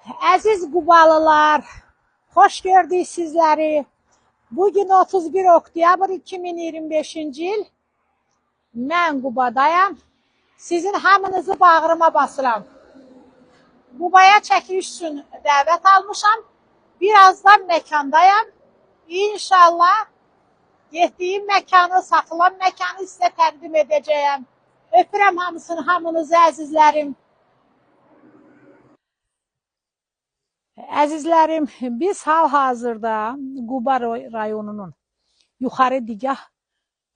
Əziz Qubalılar, xoş gördük sizləri. Bugün 31 oktyabr 2025-ci il. Mən Qubadayam. Sizin hamınızı bağrıma basıram. Qubaya çəkiliş üçün dəvət almışam. Birazdan məkandayam. İnşallah getdiyim məkanı, satılan məkanı sizə təqdim edəcəyəm. Öpürəm hamısını, hamınızı əzizlərim. Əzizlərim, biz hal-hazırda Quba rayonunun yuxarı digah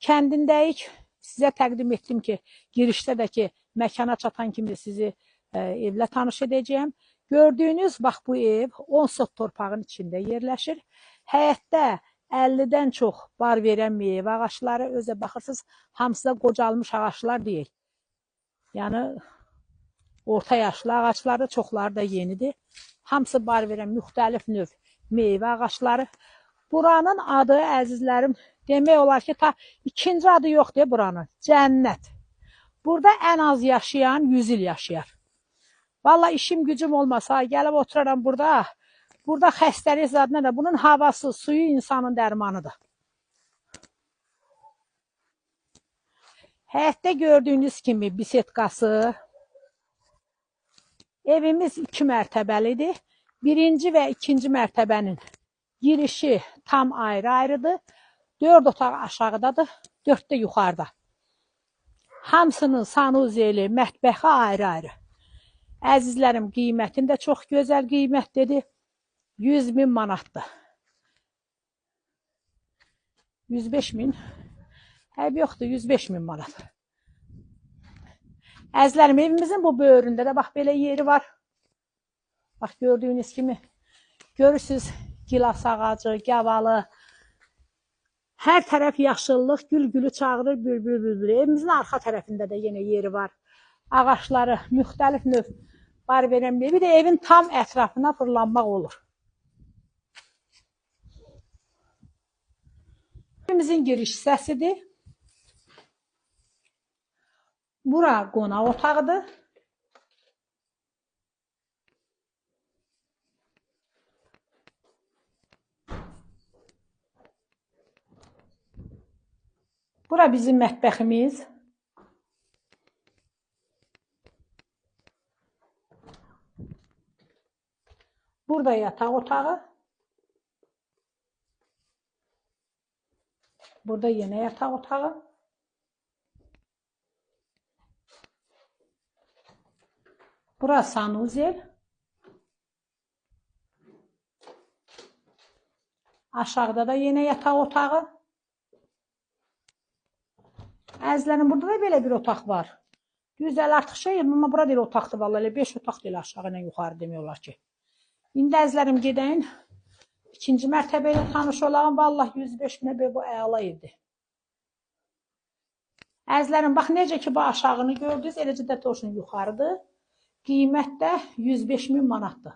kəndindəyik. Sizə təqdim etdim ki, girişdə də ki, məkana çatan kimi sizi evlə tanış edəcəyəm. Gördüyünüz, bax bu ev 10 sot torpağın içində yerləşir. Həyətdə 50-dən çox bar verən meyvə ağaçları, özə baxırsınız, hamısı da qocalmış ağaçlar deyil. Yəni, orta yaşlı ağaçları, çoxları da yenidir. Hamısı bar verən müxtəlif növ meyvə ağaçları. Buranın adı, əzizlərim, demək olar ki, ta ikinci adı yoxdur buranın. Cənnət. Burada ən az yaşayan 100 il yaşayar. Valla işim gücüm olmasa, gəlib oturaram burada. Burada xəstəlik zadına da bunun havası, suyu insanın dərmanıdır. Həyətdə gördüyünüz kimi bisetkası. Evimiz 2 mərtəbəlidir. Birinci və ikinci mərtəbənin girişi tam ayrı-ayrıdır. 4 otaq aşağıdadır, 4 də yuxarıda. Hamısının sanuzeli, mətbəxi ayrı-ayrı. Əzizlərim, qiymətin də çox gözəl qiymətlidir. 100.000 manatdır. 105.000. Həb yoxdur, 105.000 manat. Əzizlərim, evimizin bu böyründə də bax belə yeri var. Bax gördüyünüz kimi. Görürsünüz gilas ağacı, gavalı. Hər tərəf yaşıllıq, gül-gülü çağırır, bülbül. Evimizin arxa tərəfində də yenə yeri var. Ağaçları, müxtəlif növ bar verən bir də evin tam ətrafına fırlanmaq olur. Evimizin giriş hissəsidir. Bura qonaq otağıdır. Bura bizim mətbəximiz. Burada yataq otağı. Burada yenə yataq otağı. Bura sanuzel. Aşağıda da yenə yataq otağı. Əzizlərim, burada da belə bir otaq var. Düzdəl artıq şey, amma bura deyil otaqdır, vallahi 5 otaq deyil aşağı ilə yuxarı demək olar ki. İndi əzizlərim gedəyin, ikinci mərtəbə ilə tanış olağım, vallahi 105.000 bu əla evdir. Əzizlərim, bax necə ki, bu aşağını gördünüz, eləcə də torşun yuxarıdır. Qiymət də 105.000 manatdır.